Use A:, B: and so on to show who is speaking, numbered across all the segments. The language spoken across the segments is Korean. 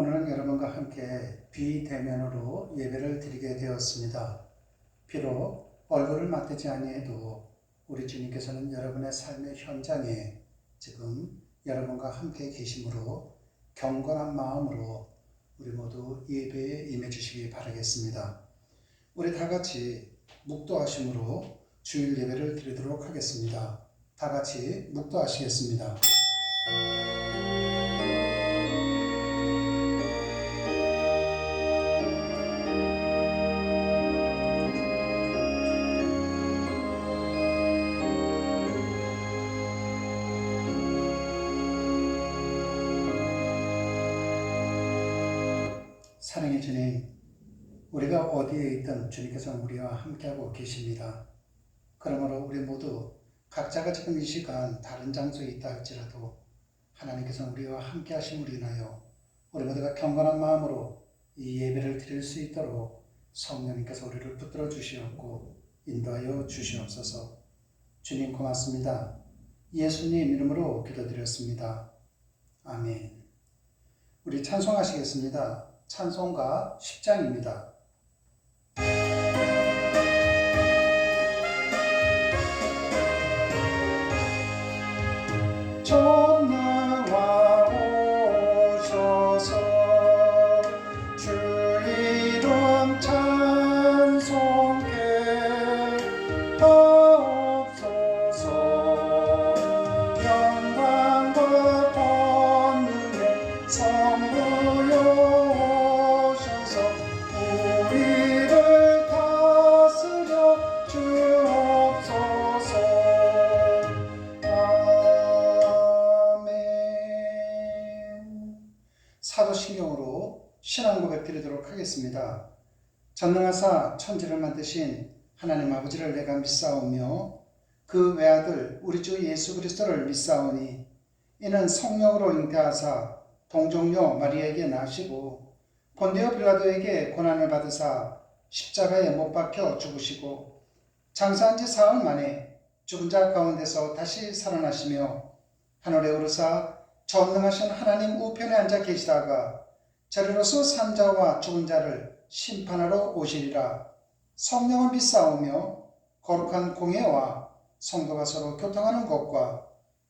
A: 오늘은 여러분과 함께 비대면으로 예배를 드리게 되었습니다. 비록 얼굴을 맞대지 아니해도 우리 주님께서는 여러분의 삶의 현장에 지금 여러분과 함께 계심으로 경건한 마음으로 우리 모두 예배에 임해 주시기 바라겠습니다. 우리 다 같이 묵도하심으로 주일 예배를 드리도록 하겠습니다. 다 같이 묵도하시겠습니다. 사랑의 주님, 우리가 어디에 있든 주님께서 우리와 함께하고 계십니다. 그러므로 우리 모두 각자가 지금 이 시간 다른 장소에 있다 할지라도 하나님께서 우리와 함께하심으로 인하여 우리 모두가 경건한 마음으로 이 예배를 드릴 수 있도록 성령님께서 우리를 붙들어 주시옵고 인도하여 주시옵소서. 주님 고맙습니다. 예수님 이름으로 기도드렸습니다. 아멘. 우리 찬송하시겠습니다. 찬송가 10장입니다. 전나와 오셔서 주 이름 찬송케 하옵소서. 영광과 권능의 성부여 오셔서 우리를 다스려 주옵소서. 사도신경으로 신앙 고백 드리도록 하겠습니다. 전능하사 천지를 만드신 하나님 아버지를 내가 믿사오며 그 외아들 우리 주 예수 그리스도를 믿사오니 이는 성령으로 잉태하사 동정녀 마리아에게 나시고 본디오 빌라도에게 고난을 받으사 십자가에 못 박혀 죽으시고 장사한 지 사흘 만에 죽은 자 가운데서 다시 살아나시며 하늘에 오르사 전능하신 하나님 우편에 앉아 계시다가 저리로서 산 자와 죽은 자를 심판하러 오시리라. 성령을 믿사오며 거룩한 공예와 성도가 서로 교통하는 것과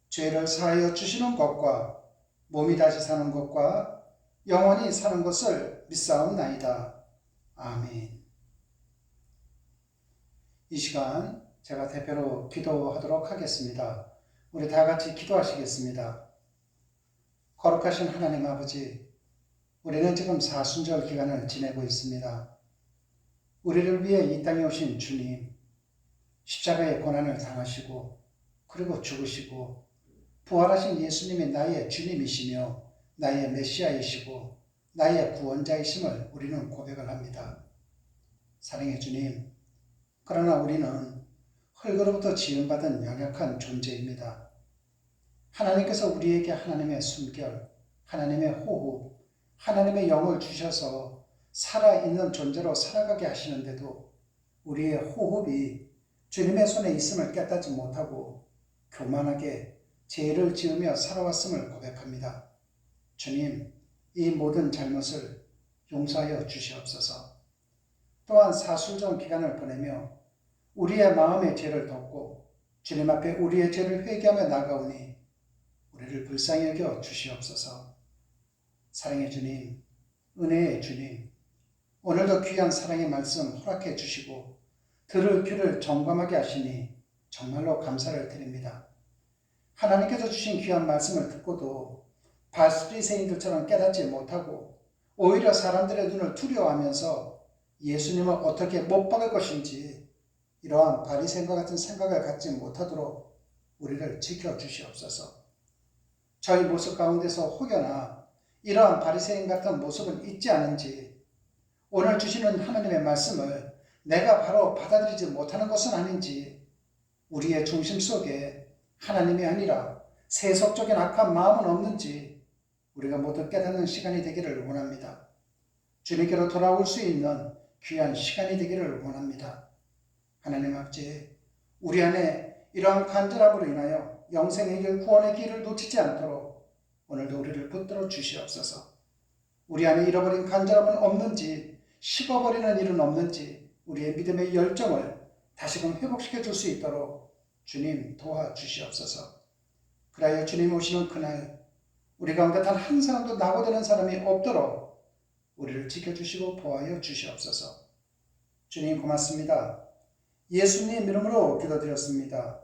A: 죄를 사하여 주시는 것과 몸이 다시 사는 것과 영원히 사는 것을 믿사옵나이다. 아멘. 이 시간 제가 대표로 기도하도록 하겠습니다. 우리 다 같이 기도하시겠습니다. 거룩하신 하나님 아버지, 우리는 지금 사순절 기간을 지내고 있습니다. 우리를 위해 이 땅에 오신 주님, 십자가의 고난을 당하시고 그리고 죽으시고 부활하신 예수님이 나의 주님이시며 나의 메시아이시고 나의 구원자이심을 우리는 고백을 합니다. 사랑의 주님, 그러나 우리는 흙으로부터 지음받은 연약한 존재입니다. 하나님께서 우리에게 하나님의 숨결, 하나님의 호흡, 하나님의 영을 주셔서 살아있는 존재로 살아가게 하시는데도 우리의 호흡이 주님의 손에 있음을 깨닫지 못하고 교만하게 죄를 지으며 살아왔음을 고백합니다. 주님, 이 모든 잘못을 용서하여 주시옵소서. 또한 사순절 기간을 보내며 우리의 마음의 죄를 덮고 주님 앞에 우리의 죄를 회개하며 나가오니 우리를 불쌍히 여겨 주시옵소서. 사랑의 주님, 은혜의 주님, 오늘도 귀한 사랑의 말씀 허락해 주시고 들을 귀를 점검하게 하시니 정말로 감사를 드립니다. 하나님께서 주신 귀한 말씀을 듣고도 바리새인들처럼 깨닫지 못하고 오히려 사람들의 눈을 두려워하면서 예수님을 어떻게 못 박을 것인지 이러한 바리새인과 같은 생각을 갖지 못하도록 우리를 지켜주시옵소서. 저희 모습 가운데서 혹여나 이러한 바리새인 같은 모습은 있지 않은지, 오늘 주시는 하나님의 말씀을 내가 바로 받아들이지 못하는 것은 아닌지, 우리의 중심 속에 하나님이 아니라 세속적인 악한 마음은 없는지 우리가 모두 깨닫는 시간이 되기를 원합니다. 주님께로 돌아올 수 있는 귀한 시간이 되기를 원합니다. 하나님 아버지, 우리 안에 이러한 간절함으로 인하여 영생의 길, 구원의 길을 놓치지 않도록 오늘도 우리를 붙들어 주시옵소서. 우리 안에 잃어버린 간절함은 없는지, 식어버리는 일은 없는지 우리의 믿음의 열정을 다시금 회복시켜 줄 수 있도록 주님 도와주시옵소서. 그리하여 주님 오시는 그날 우리 가운데 단 한 사람도 낙오되는 사람이 없도록 우리를 지켜주시고 보호하여 주시옵소서. 주님 고맙습니다. 예수님 이름으로 기도드렸습니다.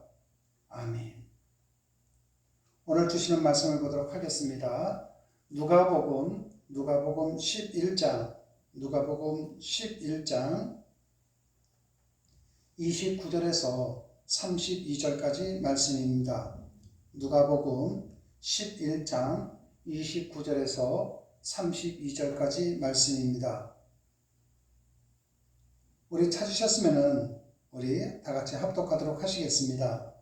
A: 아멘. 오늘 주시는 말씀을 보도록 하겠습니다. 누가복음 11장 29절에서 32절까지 말씀입니다. 누가복음 11장 29절에서 32절까지 말씀입니다. 우리 찾으셨으면 우리 다 같이 합독하도록 하시겠습니다.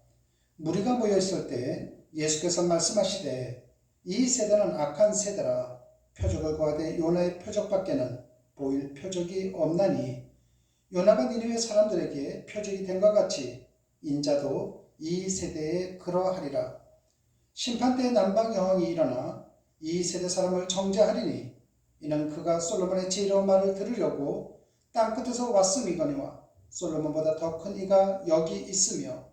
A: 무리가 모여 있을 때 예수께서 말씀하시되 이 세대는 악한 세대라 표적을 구하되 요나의 표적밖에는 보일 표적이 없나니 요나가 니느웨 사람들에게 표적이 된 것 같이 인자도 이 세대에 그러하리라. 심판때에 남방 여왕이 일어나 이 세대 사람을 정죄하리니 이는 그가 솔로몬의 지혜로운 말을 들으려고 땅끝에서 왔음이거니와 솔로몬보다 더 큰 이가 여기 있으며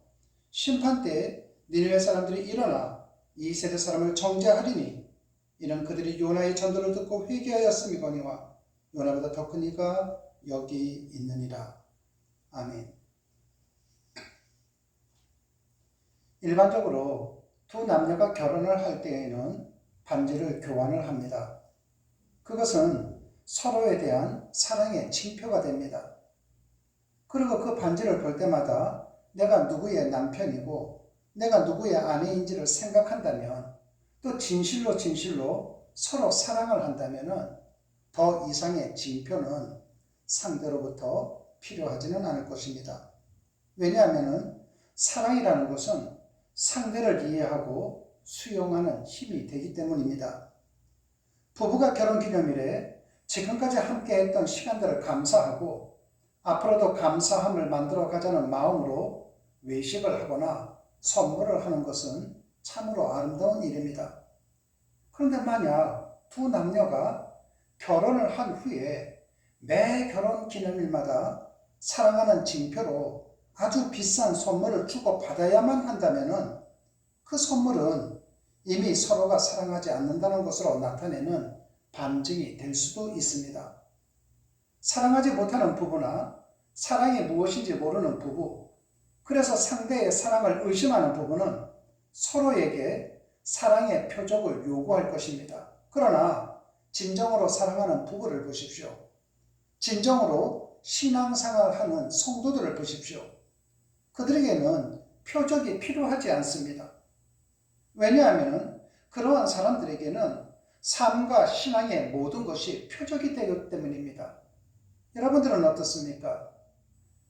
A: 심판때에 니느웨 사람들이 일어나 이 세대 사람을 정죄하리니 이는 그들이 요나의 전도를 듣고 회개하였음이거니와 요나보다 더 큰 이가 여기 있느니라. 아멘. 일반적으로 두 남녀가 결혼을 할 때에는 반지를 교환을 합니다. 그것은 서로에 대한 사랑의 징표가 됩니다. 그리고 그 반지를 볼 때마다 내가 누구의 남편이고 내가 누구의 아내인지를 생각한다면 또 진실로 서로 사랑을 한다면 더 이상의 징표는 상대로부터 필요하지는 않을 것입니다. 왜냐하면 사랑이라는 것은 상대를 이해하고 수용하는 힘이 되기 때문입니다. 부부가 결혼기념일에 지금까지 함께했던 시간들을 감사하고 앞으로도 감사함을 만들어 가자는 마음으로 외식을 하거나 선물을 하는 것은 참으로 아름다운 일입니다. 그런데 만약 두 남녀가 결혼을 한 후에 매 결혼 기념일마다 사랑하는 징표로 아주 비싼 선물을 주고 받아야만 한다면 그 선물은 이미 서로가 사랑하지 않는다는 것으로 나타내는 반증이 될 수도 있습니다. 사랑하지 못하는 부부나 사랑이 무엇인지 모르는 부부, 그래서 상대의 사랑을 의심하는 부부는 서로에게 사랑의 표적을 요구할 것입니다. 그러나 진정으로 사랑하는 부부를 보십시오. 진정으로 신앙생활하는 성도들을 보십시오. 그들에게는 표적이 필요하지 않습니다. 왜냐하면 그러한 사람들에게는 삶과 신앙의 모든 것이 표적이 되기 때문입니다. 여러분들은 어떻습니까?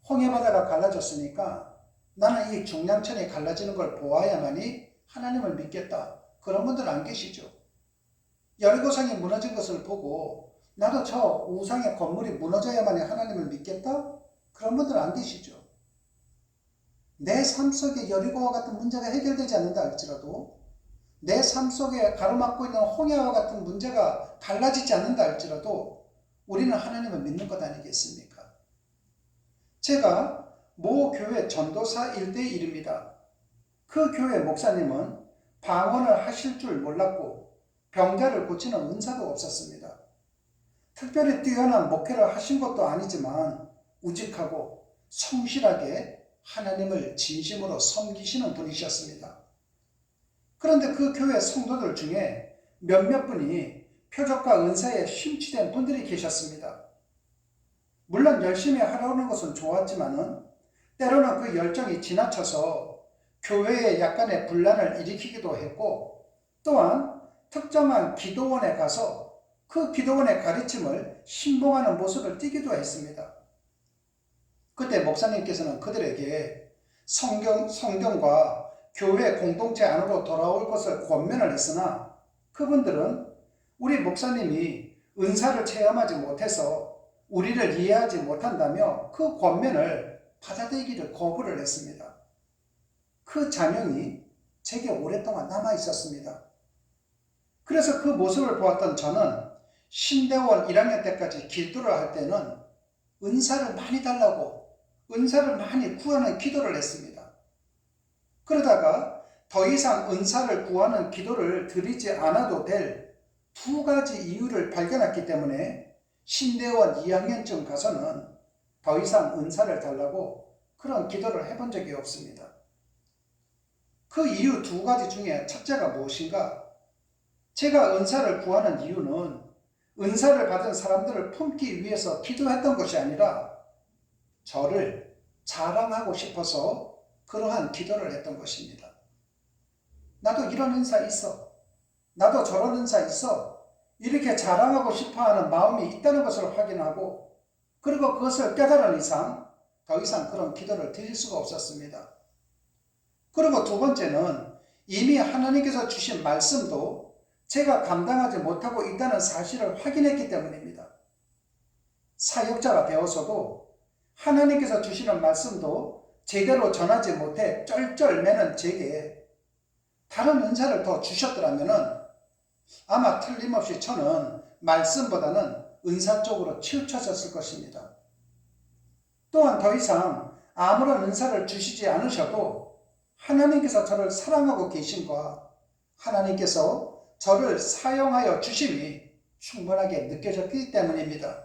A: 홍해바다가 갈라졌으니까 나는 이 중량천이 갈라지는 걸 보아야만이 하나님을 믿겠다. 그런 분들 안 계시죠? 여리고성이 무너진 것을 보고 나도 저 우상의 건물이 무너져야만이 하나님을 믿겠다? 그런 분들 안 계시죠? 내 삶 속에 여리고와 같은 문제가 해결되지 않는다 할지라도 내 삶 속에 가로막고 있는 홍해와 같은 문제가 갈라지지 않는다 할지라도 우리는 하나님을 믿는 것 아니겠습니까? 제가 모 교회 전도사 일대의 일입니다. 그 교회 목사님은 방언을 하실 줄 몰랐고 병자를 고치는 은사도 없었습니다. 특별히 뛰어난 목회를 하신 것도 아니지만 우직하고 성실하게 하나님을 진심으로 섬기시는 분이셨습니다. 그런데 그 교회 성도들 중에 몇몇 분이 표적과 은사에 심취된 분들이 계셨습니다. 물론 열심히 하려는 것은 좋았지만은 때로는 그 열정이 지나쳐서 교회에 약간의 분란을 일으키기도 했고 또한 특정한 기도원에 가서 그 기도원의 가르침을 신봉하는 모습을 띠기도 했습니다. 그때 목사님께서는 그들에게 성경과 교회 공동체 안으로 돌아올 것을 권면을 했으나 그분들은 우리 목사님이 은사를 체험하지 못해서 우리를 이해하지 못한다며 그 권면을 받아들이기를 거부를 했습니다. 그 잔영이 제게 오랫동안 남아 있었습니다. 그래서 그 모습을 보았던 저는 신대원 1학년 때까지 기도를 할 때는 은사를 많이 달라고 은사를 많이 구하는 기도를 했습니다. 그러다가 더 이상 은사를 구하는 기도를 드리지 않아도 될 두 가지 이유를 발견했기 때문에 신대원 2학년쯤 가서는 더 이상 은사를 달라고 그런 기도를 해본 적이 없습니다. 그 이유 두 가지 중에 첫째가 무엇인가? 제가 은사를 구하는 이유는 은사를 받은 사람들을 품기 위해서 기도했던 것이 아니라 저를 자랑하고 싶어서 그러한 기도를 했던 것입니다. 나도 이런 은사 있어. 나도 저런 은사 있어. 이렇게 자랑하고 싶어하는 마음이 있다는 것을 확인하고 그리고 그것을 깨달은 이상 더 이상 그런 기도를 드릴 수가 없었습니다. 그리고 두 번째는 이미 하나님께서 주신 말씀도 제가 감당하지 못하고 있다는 사실을 확인했기 때문입니다. 사역자가 되어서도 하나님께서 주시는 말씀도 제대로 전하지 못해 쩔쩔매는 제게 다른 은사를 더 주셨더라면 아마 틀림없이 저는 말씀보다는 은사 쪽으로 치우쳐졌을 것입니다. 또한 더 이상 아무런 은사를 주시지 않으셔도 하나님께서 저를 사랑하고 계신과 하나님께서 저를 사용하여 주심이 충분하게 느껴졌기 때문입니다.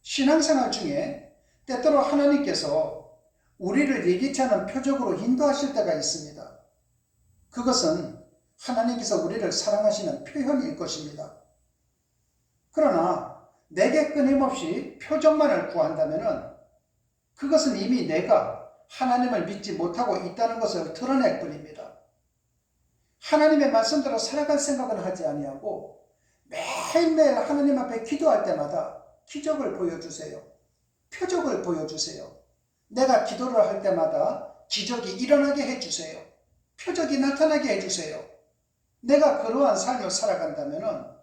A: 신앙생활 중에 때때로 하나님께서 우리를 예기치 않은 표적으로 인도하실 때가 있습니다. 그것은 하나님께서 우리를 사랑하시는 표현일 것입니다. 그러나 내게 끊임없이 표적만을 구한다면 그것은 이미 내가 하나님을 믿지 못하고 있다는 것을 드러낼 뿐입니다. 하나님의 말씀대로 살아갈 생각은 하지 아니하고 매일매일 하나님 앞에 기도할 때마다 기적을 보여주세요. 표적을 보여주세요. 내가 기도를 할 때마다 기적이 일어나게 해주세요. 표적이 나타나게 해주세요. 내가 그러한 삶을 살아간다면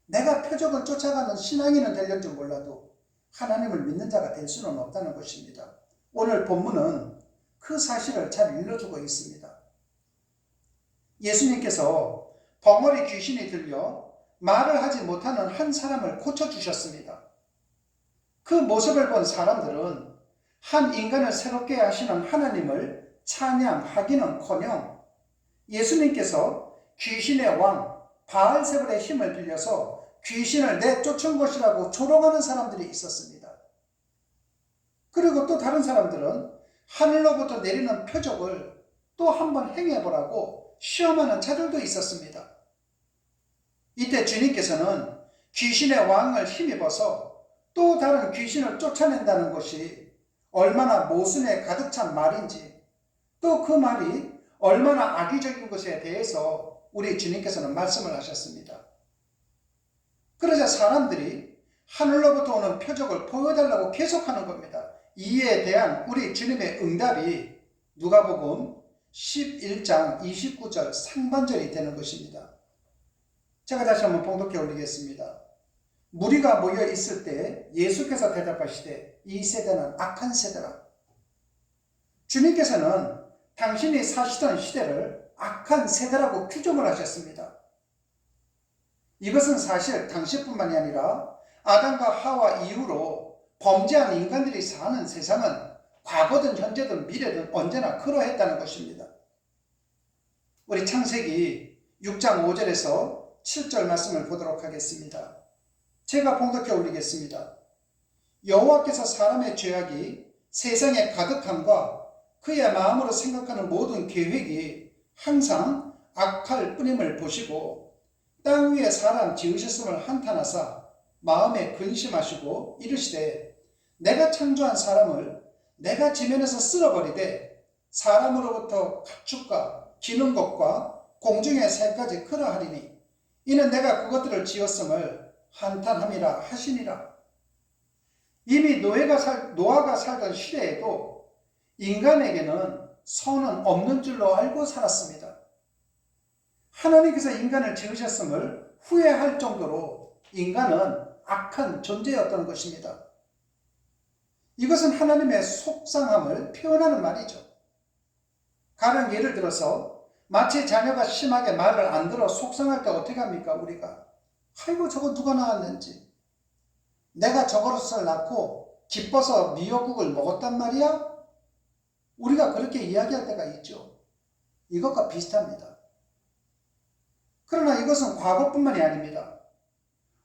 A: 내가 표적을 쫓아가는 신앙인은 되려는지 몰라도 하나님을 믿는 자가 될 수는 없다는 것입니다. 오늘 본문은 그 사실을 잘 일러주고 있습니다. 예수님께서 벙어리 귀신이 들려 말을 하지 못하는 한 사람을 고쳐주셨습니다. 그 모습을 본 사람들은 한 인간을 새롭게 하시는 하나님을 찬양하기는커녕 예수님께서 귀신의 왕 바알세불의 힘을 빌려서 귀신을 내쫓은 것이라고 조롱하는 사람들이 있었습니다. 그리고 또 다른 사람들은 하늘로부터 내리는 표적을 또 한번 행해보라고 시험하는 자들도 있었습니다. 이때 주님께서는 귀신의 왕을 힘입어서 또 다른 귀신을 쫓아낸다는 것이 얼마나 모순에 가득 찬 말인지 또 그 말이 얼마나 악의적인 것에 대해서 우리 주님께서는 말씀을 하셨습니다. 그러자 사람들이 하늘로부터 오는 표적을 보여달라고 계속하는 겁니다. 이에 대한 우리 주님의 응답이 누가복음 11장 29절 상반절이 되는 것입니다. 제가 다시 한번 봉독해 올리겠습니다. 무리가 모여 있을 때 예수께서 대답하시되 이 세대는 악한 세대라. 주님께서는 당신이 사시던 시대를 악한 세대라고 규정을 하셨습니다. 이것은 사실 당시뿐만이 아니라 아담과 하와 이후로 범죄한 인간들이 사는 세상은 과거든 현재든 미래든 언제나 그러했다는 것입니다. 우리 창세기 6장 5절에서 7절 말씀을 보도록 하겠습니다. 제가 봉독해 올리겠습니다. 여호와께서 사람의 죄악이 세상에 가득함과 그의 마음으로 생각하는 모든 계획이 항상 악할 뿐임을 보시고 땅 위에 사람 지으셨음을 한탄하사 마음에 근심하시고 이르시되 내가 창조한 사람을 내가 지면에서 쓸어버리되 사람으로부터 가축과 기는 것과 공중의 새까지 그러하리니 이는 내가 그것들을 지었음을 한탄함이라 하시니라. 이미 노아가 살던 시대에도 인간에게는 선은 없는 줄로 알고 살았습니다. 하나님께서 인간을 지으셨음을 후회할 정도로 인간은 악한 존재였던 것입니다. 이것은 하나님의 속상함을 표현하는 말이죠. 가령 예를 들어서 마치 자녀가 심하게 말을 안 들어 속상할 때 어떻게 합니까? 우리가 아이고 저거 누가 낳았는지, 내가 저것을 낳고 기뻐서 미역국을 먹었단 말이야? 우리가 그렇게 이야기할 때가 있죠. 이것과 비슷합니다. 그러나 이것은 과거뿐만이 아닙니다.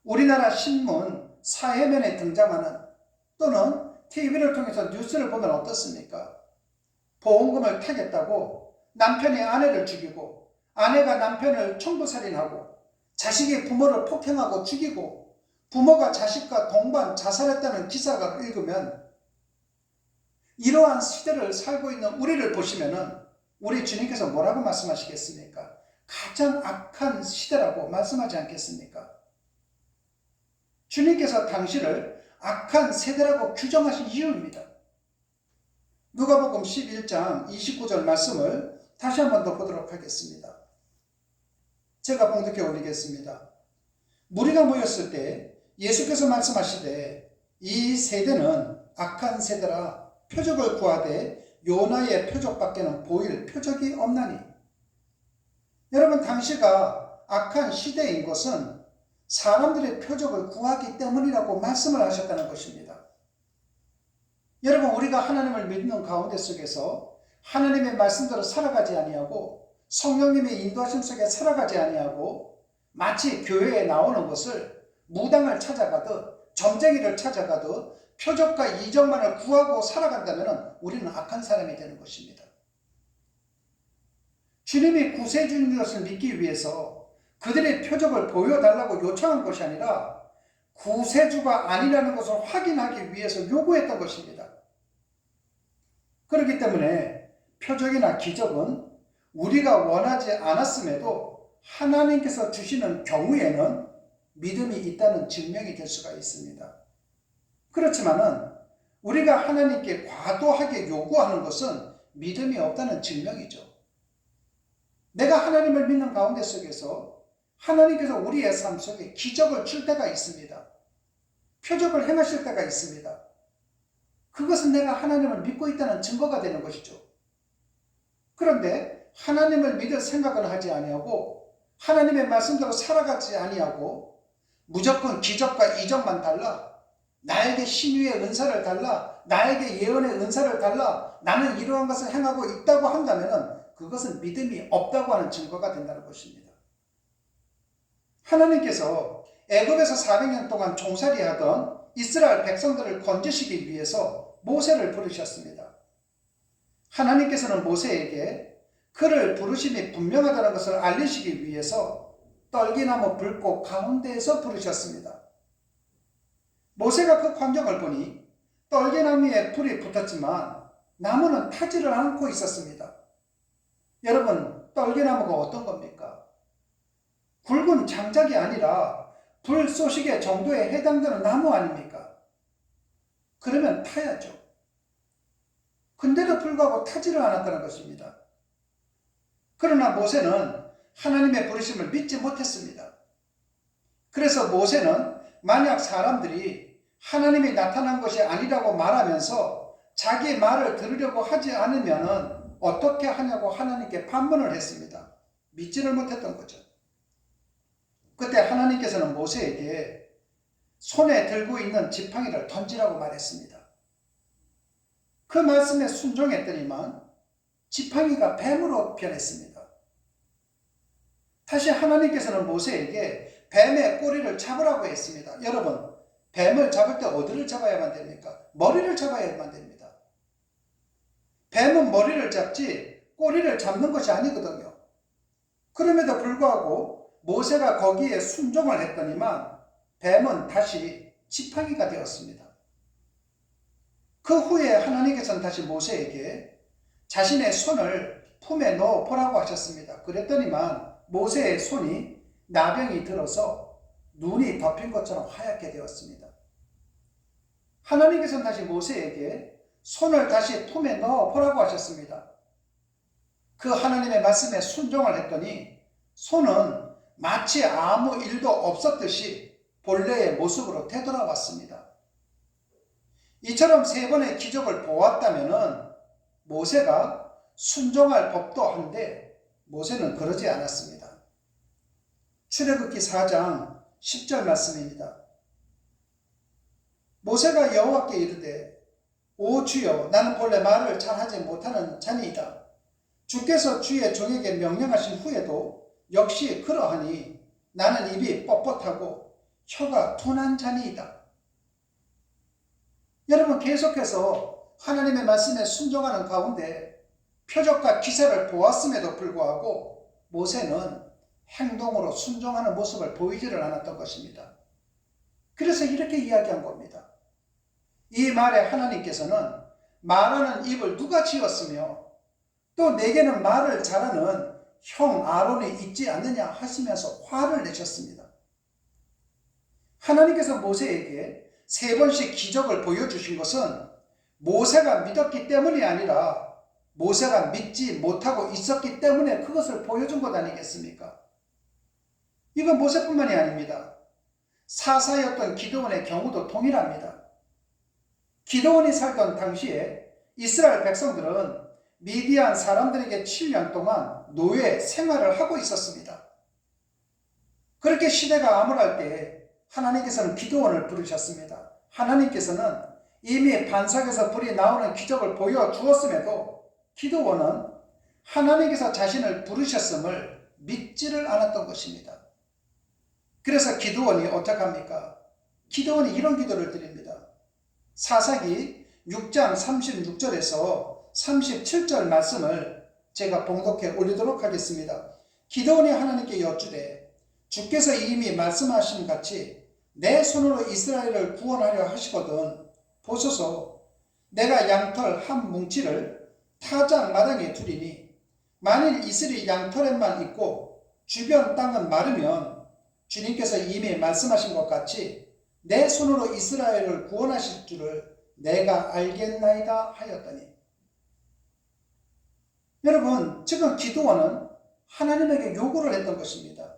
A: 우리나라 신문, 사회면에 등장하는 또는 TV를 통해서 뉴스를 보면 어떻습니까? 보험금을 타겠다고 남편이 아내를 죽이고 아내가 남편을 청부살인하고 자식이 부모를 폭행하고 죽이고 부모가 자식과 동반 자살했다는 기사가 읽으면 이러한 시대를 살고 있는 우리를 보시면은 우리 주님께서 뭐라고 말씀하시겠습니까? 가장 악한 시대라고 말씀하지 않겠습니까? 주님께서 당시를 악한 세대라고 규정하신 이유입니다. 누가복음 11장 29절 말씀을 다시 한 번 더 보도록 하겠습니다. 제가 봉독해 올리겠습니다. 무리가 모였을 때 예수께서 말씀하시되 이 세대는 악한 세대라 표적을 구하되 요나의 표적밖에는 보일 표적이 없나니. 여러분, 당시가 악한 시대인 것은 사람들의 표적을 구하기 때문이라고 말씀을 하셨다는 것입니다. 여러분, 우리가 하나님을 믿는 가운데 속에서 하나님의 말씀대로 살아가지 아니하고 성령님의 인도하심 속에 살아가지 아니하고 마치 교회에 나오는 것을 무당을 찾아가듯 점쟁이를 찾아가듯 표적과 이적만을 구하고 살아간다면 우리는 악한 사람이 되는 것입니다. 주님이 구세주인 것을 믿기 위해서 그들의 표적을 보여달라고 요청한 것이 아니라 구세주가 아니라는 것을 확인하기 위해서 요구했던 것입니다. 그렇기 때문에 표적이나 기적은 우리가 원하지 않았음에도 하나님께서 주시는 경우에는 믿음이 있다는 증명이 될 수가 있습니다. 그렇지만은 우리가 하나님께 과도하게 요구하는 것은 믿음이 없다는 증명이죠. 내가 하나님을 믿는 가운데 속에서 하나님께서 우리의 삶 속에 기적을 줄 때가 있습니다. 표적을 행하실 때가 있습니다. 그것은 내가 하나님을 믿고 있다는 증거가 되는 것이죠. 그런데 하나님을 믿을 생각을 하지 아니하고 하나님의 말씀대로 살아가지 아니하고 무조건 기적과 이적만 달라, 나에게 신유의 은사를 달라, 나에게 예언의 은사를 달라, 나는 이러한 것을 행하고 있다고 한다면 그것은 믿음이 없다고 하는 증거가 된다는 것입니다. 하나님께서 애굽에서 400년 동안 종살이하던 이스라엘 백성들을 건지시기 위해서 모세를 부르셨습니다. 하나님께서는 모세에게 그를 부르심이 분명하다는 것을 알리시기 위해서 떨기나무 불꽃 가운데에서 부르셨습니다. 모세가 그 광경을 보니 떨기나무에 불이 붙었지만 나무는 타지를 않고 있었습니다. 여러분, 떨기나무가 어떤 겁니까? 굵은 장작이 아니라 불 쏘시개 정도에 해당되는 나무 아닙니까? 그러면 타야죠. 근데도 불구하고 타지를 않았다는 것입니다. 그러나 모세는 하나님의 부르심을 믿지 못했습니다. 그래서 모세는 만약 사람들이 하나님이 나타난 것이 아니라고 말하면서 자기 말을 들으려고 하지 않으면 어떻게 하냐고 하나님께 반문을 했습니다. 믿지를 못했던 거죠. 그때 하나님께서는 모세에게 손에 들고 있는 지팡이를 던지라고 말했습니다. 그 말씀에 순종했더니만 지팡이가 뱀으로 변했습니다. 다시 하나님께서는 모세에게 뱀의 꼬리를 잡으라고 했습니다. 여러분, 뱀을 잡을 때 어디를 잡아야만 됩니까? 머리를 잡아야만 됩니다. 뱀은 머리를 잡지 꼬리를 잡는 것이 아니거든요. 그럼에도 불구하고 모세가 거기에 순종을 했더니만 뱀은 다시 지팡이가 되었습니다. 그 후에 하나님께서는 다시 모세에게 자신의 손을 품에 넣어 보라고 하셨습니다. 그랬더니만 모세의 손이 나병이 들어서 눈이 덮인 것처럼 하얗게 되었습니다. 하나님께서는 다시 모세에게 손을 다시 품에 넣어 보라고 하셨습니다. 그 하나님의 말씀에 순종을 했더니 손은 마치 아무 일도 없었듯이 본래의 모습으로 되돌아왔습니다. 이처럼 3번의 기적을 보았다면 모세가 순종할 법도 한데 모세는 그러지 않았습니다. 출애굽기 4장 10절 말씀입니다. 모세가 여호와께 이르되 오 주여 나는 본래 말을 잘하지 못하는 자니이다. 주께서 주의 종에게 명령하신 후에도 역시 그러하니 나는 입이 뻣뻣하고 혀가 둔한 자니이다. 여러분, 계속해서 하나님의 말씀에 순종하는 가운데 표적과 기사를 보았음에도 불구하고 모세는 행동으로 순종하는 모습을 보이지를 않았던 것입니다. 그래서 이렇게 이야기한 겁니다. 이 말에 하나님께서는 말하는 입을 누가 지었으며 또 내게는 말을 잘하는 형 아론이 있지 않느냐 하시면서 화를 내셨습니다. 하나님께서 모세에게 3번씩 기적을 보여주신 것은 모세가 믿었기 때문이 아니라 모세가 믿지 못하고 있었기 때문에 그것을 보여준 것 아니겠습니까? 이건 모세뿐만이 아닙니다. 사사였던 기드온의 경우도 동일합니다. 기드온이 살던 당시에 이스라엘 백성들은 미디안 사람들에게 7년 동안 노예 생활을 하고 있었습니다. 그렇게 시대가 암울할 때 하나님께서는 기드온을 부르셨습니다. 하나님께서는 이미 반석에서 불이 나오는 기적을 보여주었음에도 기드온은 하나님께서 자신을 부르셨음을 믿지를 않았던 것입니다. 그래서 기드온이 어떡합니까? 기드온이 이런 기도를 드립니다. 사사기 6장 36절에서 37절 말씀을 제가 봉독해 올리도록 하겠습니다. 기드온이 하나님께 여쭈되 주께서 이미 말씀하신 같이 내 손으로 이스라엘을 구원하려 하시거든 보소서 내가 양털 한 뭉치를 타작 마당에 두리니 만일 이슬이 양털에만 있고 주변 땅은 마르면 주님께서 이미 말씀하신 것 같이 내 손으로 이스라엘을 구원하실 줄을 내가 알겠나이다 하였더니. 여러분, 지금 기드온은 하나님에게 요구를 했던 것입니다.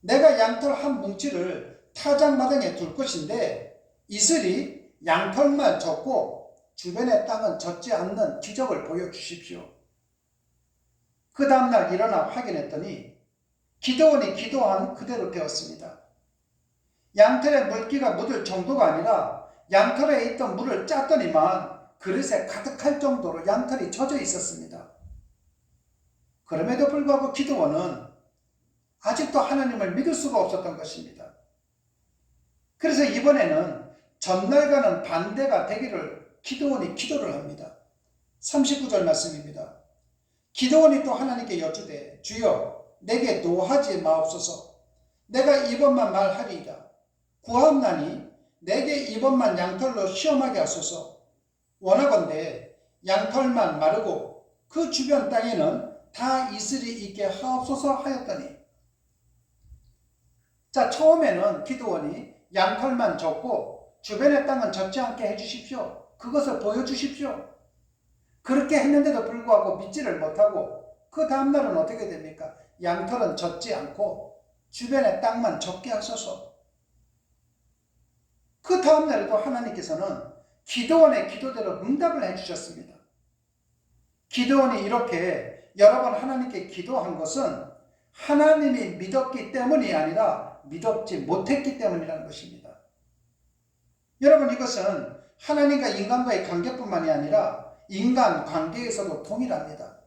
A: 내가 양털 한 뭉치를 타작마당에 둘 것인데 이슬이 양털만 젖고 주변의 땅은 젖지 않는 기적을 보여주십시오. 그 다음날 일어나 확인했더니 기드온이 기도한 그대로 되었습니다. 양털에 물기가 묻을 정도가 아니라 양털에 있던 물을 짰더니만 그릇에 가득할 정도로 양털이 젖어 있었습니다. 그럼에도 불구하고 기드온은 아직도 하나님을 믿을 수가 없었던 것입니다. 그래서 이번에는 전날과는 반대가 되기를 기드온이 기도를 합니다. 39절 말씀입니다. 기드온이 또 하나님께 여쭈되 주여 내게 노하지 마옵소서. 내가 이번만 말하리이다. 구하옵나니 내게 이번만 양털로 시험하게 하소서. 원하건대 양털만 마르고 그 주변 땅에는 다 이슬이 있게 하옵소서 하였더니. 자, 처음에는 기드온이 양털만 젖고 주변의 땅은 젖지 않게 해주십시오. 그것을 보여주십시오. 그렇게 했는데도 불구하고 믿지를 못하고 그 다음날은 어떻게 됩니까? 양털은 젖지 않고 주변의 땅만 젖게 하소서. 그 다음날에도 하나님께서는 기드온의 기도대로 응답을 해주셨습니다. 기드온이 이렇게 여러 번 하나님께 기도한 것은 하나님이 믿었기 때문이 아니라 믿었지 못했기 때문이라는 것입니다. 여러분, 이것은 하나님과 인간과의 관계뿐만이 아니라 인간 관계에서도 동일합니다.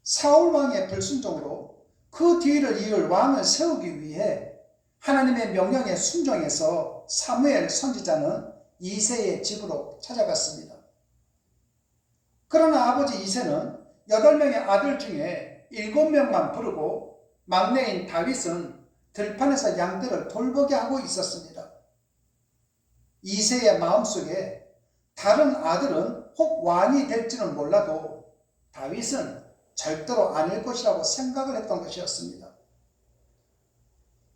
A: 사울 왕의 불순종으로 그 뒤를 이을 왕을 세우기 위해 하나님의 명령에 순종해서 사무엘 선지자는 이새의 집으로 찾아갔습니다. 그러나 아버지 이새는 8명의 아들 중에 7명만 부르고 막내인 다윗은 들판에서 양들을 돌보게 하고 있었습니다. 이새의 마음속에 다른 아들은 혹 왕이 될지는 몰라도 다윗은 절대로 아닐 것이라고 생각을 했던 것이었습니다.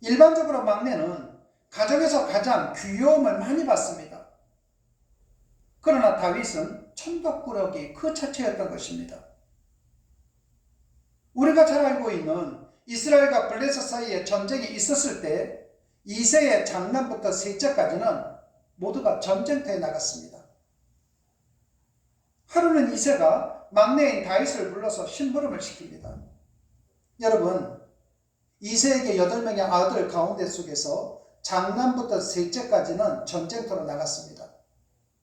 A: 일반적으로 막내는 가정에서 가장 귀여움을 많이 받습니다. 그러나 다윗은 천덕꾸러기 그 자체였던 것입니다. 우리가 잘 알고 있는 이스라엘과 블레셋 사이에 전쟁이 있었을 때 이새의 장남부터 셋째까지는 모두가 전쟁터에 나갔습니다. 하루는 이새가 막내인 다윗을 불러서 심부름을 시킵니다. 여러분, 이세에게 8명의 아들 가운데 속에서 장남부터 셋째까지는 전쟁터로 나갔습니다.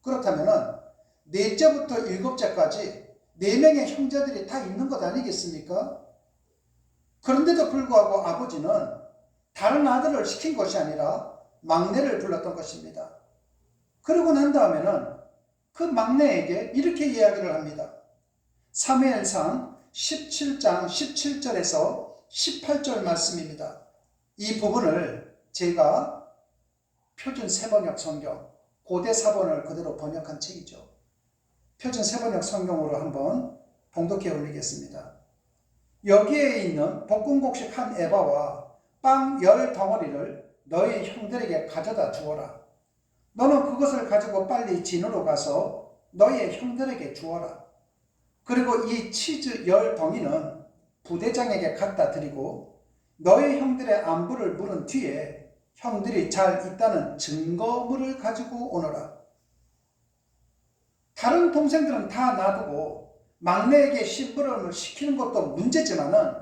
A: 그렇다면 넷째부터 일곱째까지 4명의 형제들이 다 있는 것 아니겠습니까? 그런데도 불구하고 아버지는 다른 아들을 시킨 것이 아니라 막내를 불렀던 것입니다. 그러고 난 다음에는 그 막내에게 이렇게 이야기를 합니다. 사무엘상 17장 17절에서 18절 말씀입니다. 이 부분을 제가 표준 세번역 성경, 고대 사본을 그대로 번역한 책이죠. 표준 세번역 성경으로 한번 봉독해 올리겠습니다. 여기에 있는 볶음곡식 한 에바와 빵 10덩어리를 너희 형들에게 가져다 주어라. 너는 그것을 가지고 빨리 진으로 가서 너희의 형들에게 주어라. 그리고 이 치즈 10덩이는 부대장에게 갖다 드리고 너희 형들의 안부를 물은 뒤에 형들이 잘 있다는 증거물을 가지고 오너라. 다른 동생들은 다 놔두고 막내에게 심부름을 시키는 것도 문제지만은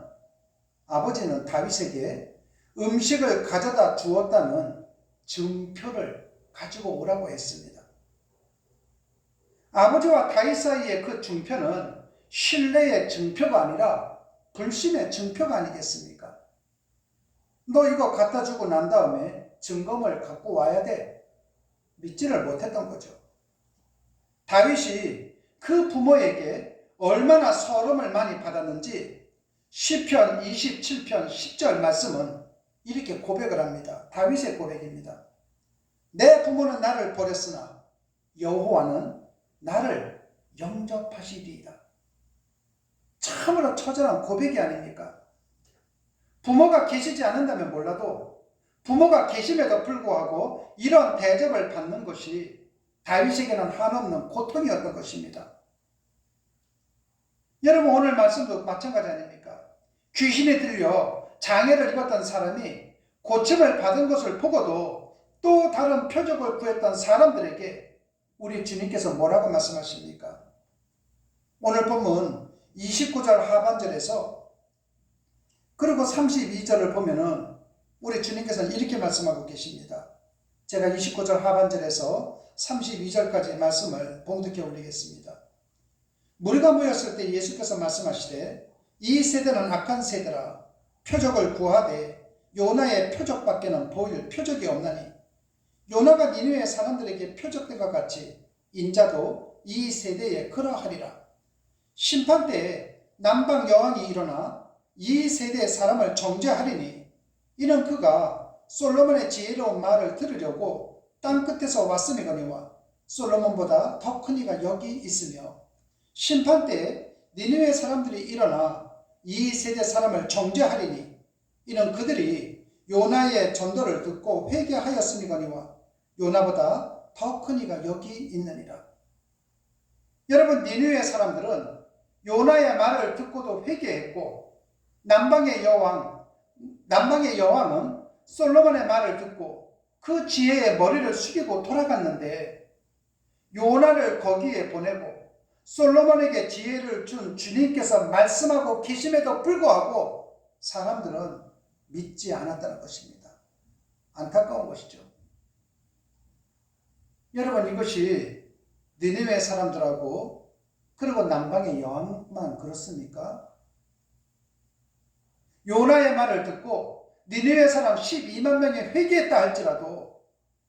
A: 아버지는 다윗에게 음식을 가져다 주었다는 증표를 가지고 오라고 했습니다. 아버지와 다윗 사이의 그 증표는 신뢰의 증표가 아니라 불신의 증표가 아니겠습니까? 너 이거 갖다 주고 난 다음에 증거물 갖고 와야 돼. 믿지를 못했던 거죠. 다윗이 그 부모에게 얼마나 서름을 많이 받았는지 시편 27편 10절 말씀은 이렇게 고백을 합니다. 다윗의 고백입니다. 내 부모는 나를 버렸으나 여호와는 나를 영접하시리이다. 참으로 처절한 고백이 아닙니까? 부모가 계시지 않는다면 몰라도 부모가 계심에도 불구하고 이런 대접을 받는 것이 다윗에게는 한없는 고통이었던 것입니다. 여러분 오늘 말씀도 마찬가지 아닙니까? 귀신에 들려 장애를 입었던 사람이 고침을 받은 것을 보고도 또 다른 표적을 구했던 사람들에게 우리 주님께서 뭐라고 말씀하십니까? 오늘 본문 29절 하반절에서 그리고 32절을 보면은 우리 주님께서는 이렇게 말씀하고 계십니다. 제가 29절 하반절에서 32절까지 말씀을 봉독해 올리겠습니다. 무리가 모였을 때 예수께서 말씀하시되 이 세대는 악한 세대라 표적을 구하되 요나의 표적밖에는 보일 표적이 없나니 요나가 니느웨 사람들에게 표적된과 같이 인자도 이 세대에 그러하리라. 심판 때에 남방 여왕이 일어나 이 세대의 사람을 정죄하리니 이는 그가 솔로몬의 지혜로운 말을 들으려고 땅끝에서 왔음이거니와 솔로몬보다 더 큰 이가 여기 있으며 심판 때에 니느웨 사람들이 일어나 이 세대 사람을 정죄하리니 이는 그들이 요나의 전도를 듣고 회개하였음이거니와 요나보다 더 큰 이가 여기 있느니라. 여러분 니느웨 사람들은 요나의 말을 듣고도 회개했고 남방의 여왕은 솔로몬의 말을 듣고 그 지혜의 머리를 숙이고 돌아갔는데 요나를 거기에 보내고 솔로몬에게 지혜를 준 주님께서 말씀하고 계심에도 불구하고 사람들은 믿지 않았다는 것입니다. 안타까운 것이죠. 여러분 이것이 니느웨 사람들하고 그리고 남방의 여왕만 그렇습니까? 요나의 말을 듣고 니느웨 사람 12만 명이 회개했다 할지라도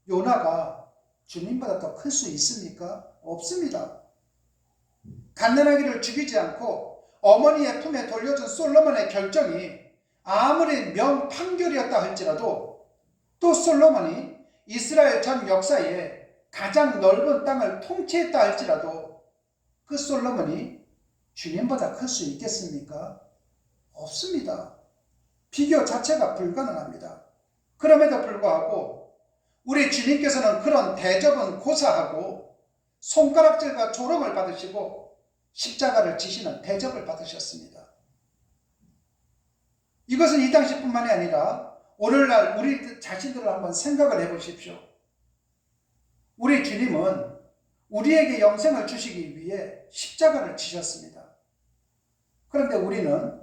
A: 요나가 주님보다 더 클 수 있습니까? 없습니다. 갓난아기를 죽이지 않고 어머니의 품에 돌려준 솔로몬의 결정이 아무리 명판결이었다 할지라도 또 솔로몬이 이스라엘 전 역사에 가장 넓은 땅을 통치했다 할지라도 그 솔로몬이 주님보다 클 수 있겠습니까? 없습니다. 비교 자체가 불가능합니다. 그럼에도 불구하고 우리 주님께서는 그런 대접은 고사하고 손가락질과 조롱을 받으시고 십자가를 지시는 대접을 받으셨습니다. 이것은 이 당시뿐만이 아니라 오늘날 우리 자신들을 한번 생각을 해보십시오. 우리 주님은 우리에게 영생을 주시기 위해 십자가를 지셨습니다. 그런데 우리는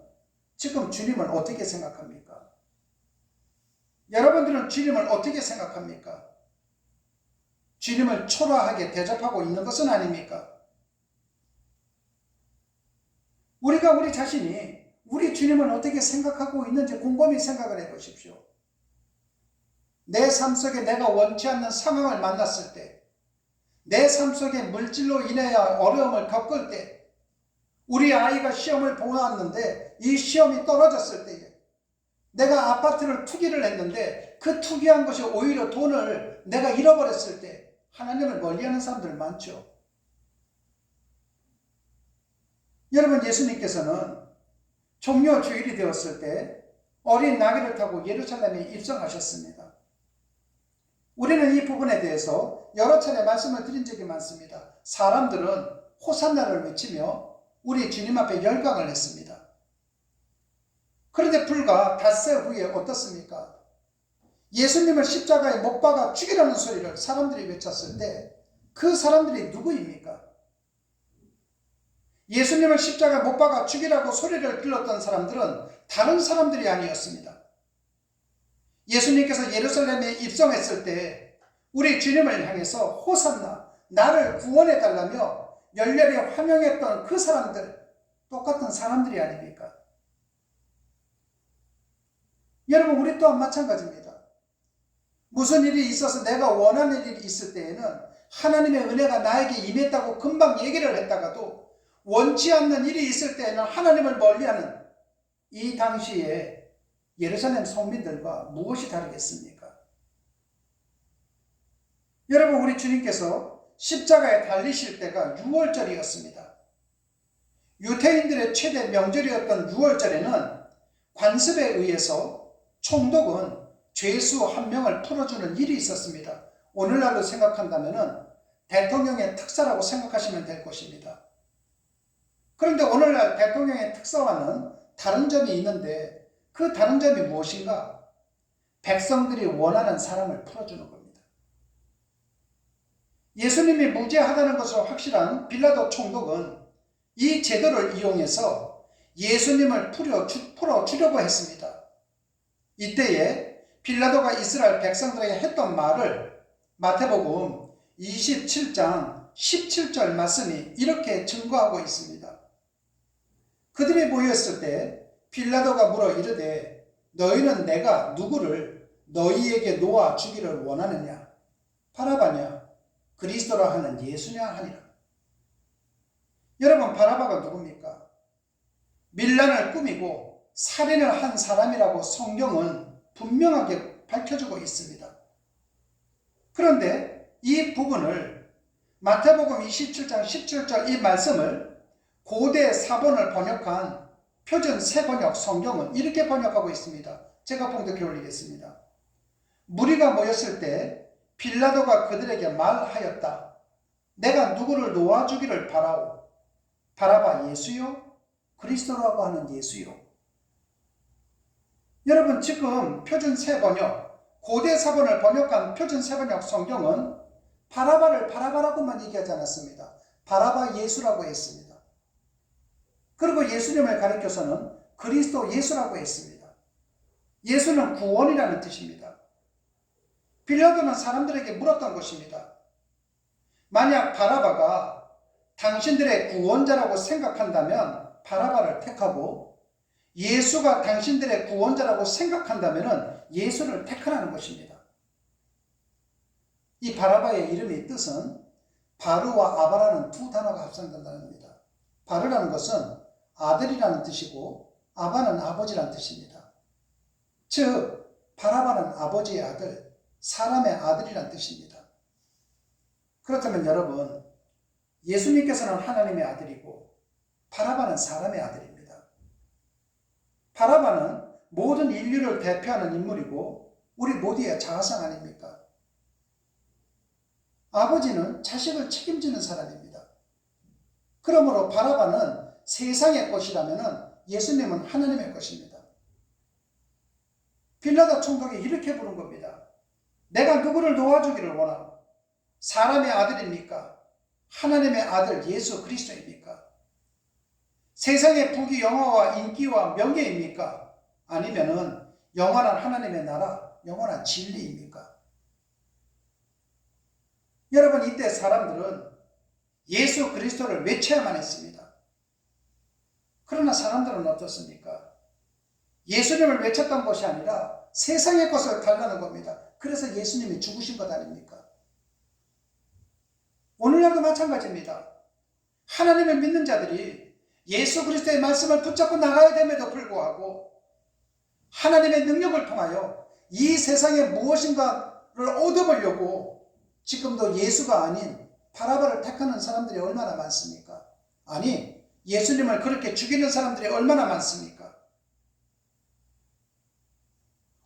A: 지금 주님을 어떻게 생각합니까? 여러분들은 주님을 어떻게 생각합니까? 주님을 초라하게 대접하고 있는 것은 아닙니까? 우리가 우리 자신이 우리 주님을 어떻게 생각하고 있는지 곰곰이 생각을 해 보십시오. 내 삶 속에 내가 원치 않는 상황을 만났을 때, 내 삶 속에 물질로 인하여 어려움을 겪을 때, 우리 아이가 시험을 보았는데 이 시험이 떨어졌을 때에 내가 아파트를 투기를 했는데 그 투기한 것이 오히려 돈을 내가 잃어버렸을 때 하나님을 멀리하는 사람들 많죠. 여러분, 예수님께서는 종려 주일이 되었을 때 어린 나귀를 타고 예루살렘에 입성하셨습니다. 우리는 이 부분에 대해서 여러 차례 말씀을 드린 적이 많습니다. 사람들은 호산나를 외치며 우리 주님 앞에 열광을 했습니다. 그런데 불과 닷새 후에 어떻습니까? 예수님을 십자가에 못 박아 죽이라는 소리를 사람들이 외쳤을 때 그 사람들이 누구입니까? 예수님을 십자가에 못 박아 죽이라고 소리를 질렀던 사람들은 다른 사람들이 아니었습니다. 예수님께서 예루살렘에 입성했을 때 우리 주님을 향해서 호산나, 나를 구원해 달라며 열렬히 환영했던 그 사람들, 똑같은 사람들이 아닙니까? 여러분, 우리 또한 마찬가지입니다. 무슨 일이 있어서 내가 원하는 일이 있을 때에는 하나님의 은혜가 나에게 임했다고 금방 얘기를 했다가도 원치 않는 일이 있을 때에는 하나님을 멀리하는 이 당시에 예루살렘 성민들과 무엇이 다르겠습니까? 여러분, 우리 주님께서 십자가에 달리실 때가 6월절이었습니다. 유대인들의 최대 명절이었던 6월절에는 관습에 의해서 총독은 죄수 한 명을 풀어주는 일이 있었습니다. 오늘날로 생각한다면 대통령의 특사라고 생각하시면 될 것입니다. 그런데 오늘날 대통령의 특사와는 다른 점이 있는데 그 다른 점이 무엇인가? 백성들이 원하는 사람을 풀어주는 겁니다. 예수님이 무죄하다는 것으로 확실한 빌라도 총독은 이 제도를 이용해서 예수님을 풀어주려고 했습니다. 이때에 빌라도가 이스라엘 백성들에게 했던 말을 마태복음 27장 17절 말씀이 이렇게 증거하고 있습니다. 그들이 모였을 때 빌라도가 물어 이르되 너희는 내가 누구를 너희에게 놓아 주기를 원하느냐? 바라바냐? 그리스도라 하는 예수냐 하니라. 여러분, 바라바가 누굽니까? 밀란을 꾸미고 살인을 한 사람이라고 성경은 분명하게 밝혀주고 있습니다. 그런데 이 부분을 마태복음 27장 17절 이 말씀을 고대 사본을 번역한 표준 새번역 성경은 이렇게 번역하고 있습니다. 제가 봉독해 올리겠습니다. 무리가 모였을 때 빌라도가 그들에게 말하였다. 내가 누구를 놓아주기를 바라오. 바라바 예수요? 그리스도라고 하는 예수요. 여러분, 지금 표준 새번역, 고대 사본을 번역한 표준 새번역 성경은 바라바를 바라바라고만 얘기하지 않았습니다. 바라바 예수라고 했습니다. 그리고 예수님을 가리켜서는 그리스도 예수라고 했습니다. 예수는 구원이라는 뜻입니다. 빌라도는 사람들에게 물었던 것입니다. 만약 바라바가 당신들의 구원자라고 생각한다면 바라바를 택하고 예수가 당신들의 구원자라고 생각한다면 예수를 택하라는 것입니다. 이 바라바의 이름의 뜻은 바르와 아바라는 두 단어가 합성된다는 겁니다. 바르라는 것은 아들이라는 뜻이고 아바는 아버지라는 뜻입니다. 즉 바라바는 아버지의 아들, 사람의 아들이라는 뜻입니다. 그렇다면 여러분, 예수님께서는 하나님의 아들이고 바라바는 사람의 아들입니다. 바라바는 모든 인류를 대표하는 인물이고 우리 모두의 자아상 아닙니까? 아버지는 자식을 책임지는 사람입니다. 그러므로 바라바는 세상의 것이라면 예수님은 하나님의 것입니다. 빌라도 총독이 이렇게 부른 겁니다. 내가 누구를 놓아주기를 원하오? 사람의 아들입니까? 하나님의 아들 예수 그리스도입니까? 세상의 부귀 영화와 인기와 명예입니까? 아니면은 영원한 하나님의 나라 영원한 진리입니까? 여러분, 이때 사람들은 예수 그리스도를 외쳐야만 했습니다. 그러나 사람들은 어떻습니까? 예수님을 외쳤던 것이 아니라 세상의 것을 달라는 겁니다. 그래서 예수님이 죽으신 것 아닙니까? 오늘날도 마찬가지입니다. 하나님을 믿는 자들이 예수 그리스도의 말씀을 붙잡고 나가야 됨에도 불구하고 하나님의 능력을 통하여 이 세상에 무엇인가를 얻어보려고 지금도 예수가 아닌 바라바를 택하는 사람들이 얼마나 많습니까? 아니, 예수님을 그렇게 죽이는 사람들이 얼마나 많습니까?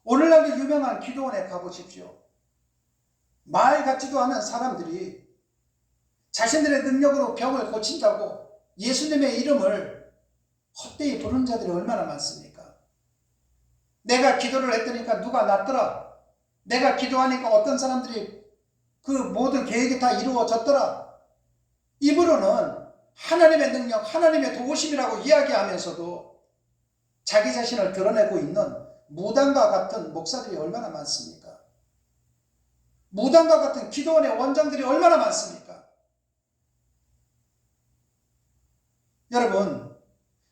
A: 오늘날도 유명한 기도원에 가보십시오. 말 같지도 않은 사람들이 자신들의 능력으로 병을 고친다고 예수님의 이름을 헛되이 부르는 자들이 얼마나 많습니까? 내가 기도를 했더니까 누가 낫더라. 내가 기도하니까 어떤 사람들이 그 모든 계획이 다 이루어졌더라. 입으로는 하나님의 능력, 하나님의 도우심이라고 이야기하면서도 자기 자신을 드러내고 있는 무당과 같은 목사들이 얼마나 많습니까? 무당과 같은 기도원의 원장들이 얼마나 많습니까? 여러분,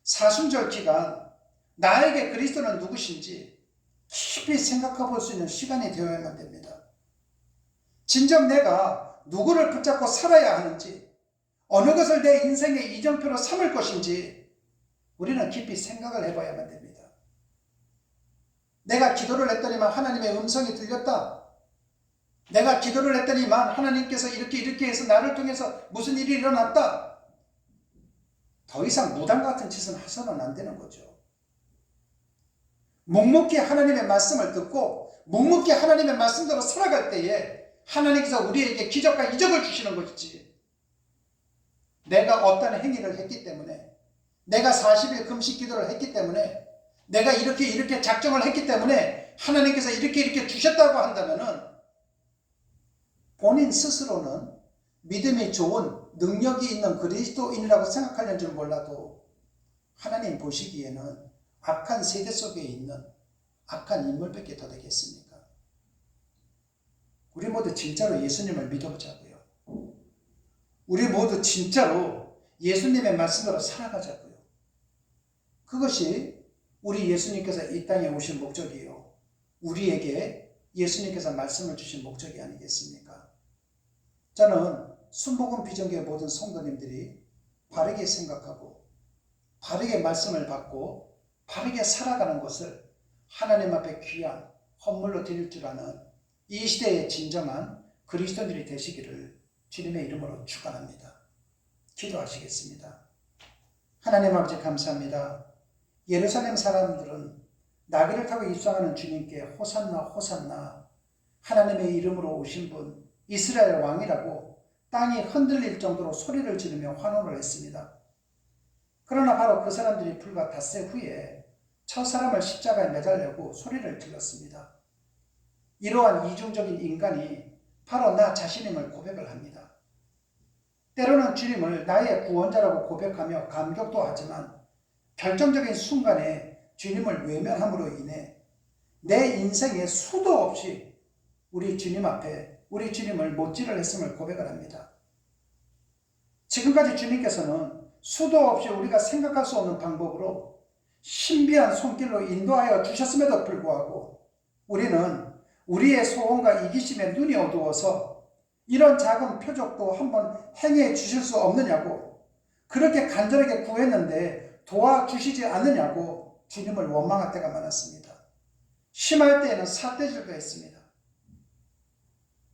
A: 사순절 기간 나에게 그리스도는 누구신지 깊이 생각해 볼 수 있는 시간이 되어야만 됩니다. 진정 내가 누구를 붙잡고 살아야 하는지, 어느 것을 내 인생의 이정표로 삼을 것인지 우리는 깊이 생각을 해봐야만 됩니다. 내가 기도를 했더니만 하나님의 음성이 들렸다. 내가 기도를 했더니만 하나님께서 이렇게 해서 나를 통해서 무슨 일이 일어났다. 더 이상 무당 같은 짓은 해서는 안 되는 거죠. 묵묵히 하나님의 말씀을 듣고 묵묵히 하나님의 말씀대로 살아갈 때에 하나님께서 우리에게 기적과 이적을 주시는 것이지, 내가 어떤 행위를 했기 때문에, 내가 40일 금식 기도를 했기 때문에, 내가 이렇게 작정을 했기 때문에 하나님께서 이렇게 주셨다고 한다면은 본인 스스로는 믿음이 좋은 능력이 있는 그리스도인이라고 생각하려는 줄 몰라도 하나님 보시기에는 악한 세대 속에 있는 악한 인물밖에 더 되겠습니까? 우리 모두 진짜로 예수님을 믿어보자고요. 우리 모두 진짜로 예수님의 말씀으로 살아가자고요. 그것이 우리 예수님께서 이 땅에 오신 목적이요, 우리에게 예수님께서 말씀을 주신 목적이 아니겠습니까? 저는 순복음 비전교회 모든 성도님들이 바르게 생각하고 바르게 말씀을 받고 바르게 살아가는 것을 하나님 앞에 귀한 헌물로 드릴 줄 아는 이 시대의 진정한 그리스도인들이 되시기를 주님의 이름으로 축원합니다. 기도하시겠습니다. 하나님 아버지, 감사합니다. 예루살렘 사람들은 나귀를 타고 입성하는 주님께 호산나 호산나, 하나님의 이름으로 오신 분, 이스라엘 왕이라고 땅이 흔들릴 정도로 소리를 지르며 환호를 했습니다. 그러나 바로 그 사람들이 불과 닷새 후에 첫 사람을 십자가에 매달려고 소리를 질렀습니다. 이러한 이중적인 인간이 바로 나 자신임을 고백을 합니다. 때로는 주님을 나의 구원자라고 고백하며 감격도 하지만 결정적인 순간에 주님을 외면함으로 인해 내 인생에 수도 없이 우리 주님 앞에 우리 주님을 못질을 했음을 고백을 합니다. 지금까지 주님께서는 수도 없이 우리가 생각할 수 없는 방법으로 신비한 손길로 인도하여 주셨음에도 불구하고 우리는 우리의 소원과 이기심에 눈이 어두워서 이런 작은 표적도 한번 행해 주실 수 없느냐고, 그렇게 간절하게 구했는데 도와주시지 않느냐고 주님을 원망할 때가 많았습니다. 심할 때에는 삿대질도 했습니다.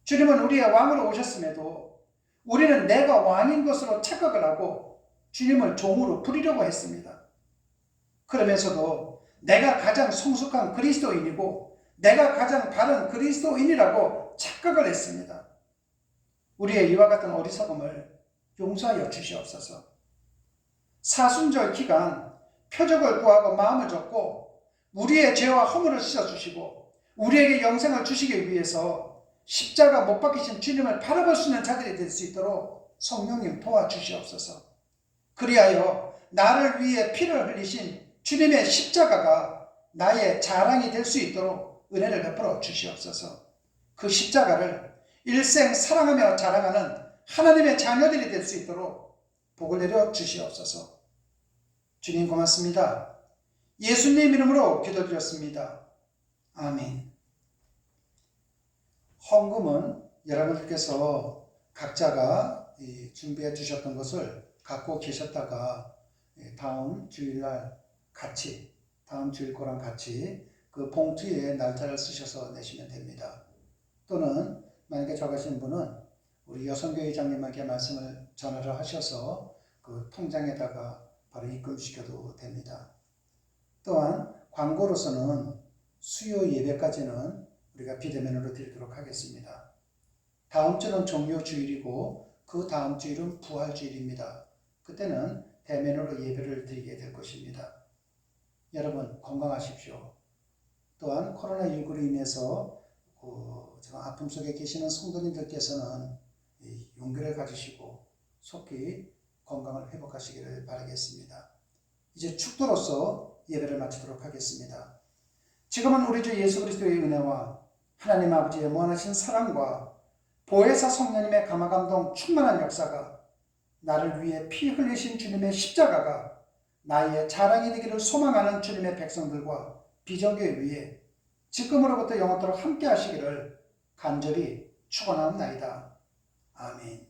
A: 주님은 우리의 왕으로 오셨음에도 우리는 내가 왕인 것으로 착각을 하고 주님을 종으로 부리려고 했습니다. 그러면서도 내가 가장 성숙한 그리스도인이고 내가 가장 바른 그리스도인이라고 착각을 했습니다. 우리의 이와 같은 어리석음을 용서하여 주시옵소서. 사순절 기간 표적을 구하고 마음을 접고 우리의 죄와 허물을 씻어주시고 우리에게 영생을 주시기 위해서 십자가 못 박히신 주님을 바라볼 수 있는 자들이 될 수 있도록 성령님 도와주시옵소서. 그리하여 나를 위해 피를 흘리신 주님의 십자가가 나의 자랑이 될 수 있도록 은혜를 베풀어 주시옵소서. 그 십자가를 일생 사랑하며 자랑하는 하나님의 자녀들이 될 수 있도록 복을 내려 주시옵소서. 주님 고맙습니다. 예수님 이름으로 기도드렸습니다. 아멘. 헌금은 여러분들께서 각자가 준비해 주셨던 것을 갖고 계셨다가 다음 주일날 같이, 다음 주일 거랑 같이 그 봉투에 날짜를 쓰셔서 내시면 됩니다. 또는 만약에 적으신 분은 우리 여성교회장님에게 말씀을 전화를 하셔서 그 통장에다가 바로 입금시켜도 됩니다. 또한 광고로서는 수요 예배까지는 우리가 비대면으로 드리도록 하겠습니다. 다음 주는 종료 주일이고 그 다음 주일은 부활 주일입니다. 그때는 대면으로 예배를 드리게 될 것입니다. 여러분 건강하십시오. 또한 코로나19로 인해서 아픔 속에 계시는 성도님들께서는 용기를 가지시고 속히 건강을 회복하시기를 바라겠습니다. 이제 축도로서 예배를 마치도록 하겠습니다. 지금은 우리 주 예수 그리스도의 은혜와 하나님 아버지의 무한하신 사랑과 보혜사 성령님의 감화감동 충만한 역사가 나를 위해 피 흘리신 주님의 십자가가 나의 자랑이 되기를 소망하는 주님의 백성들과 비전교회 위에 지금으로부터 영원토록 함께 하시기를 간절히 축원하옵나이다. 아멘.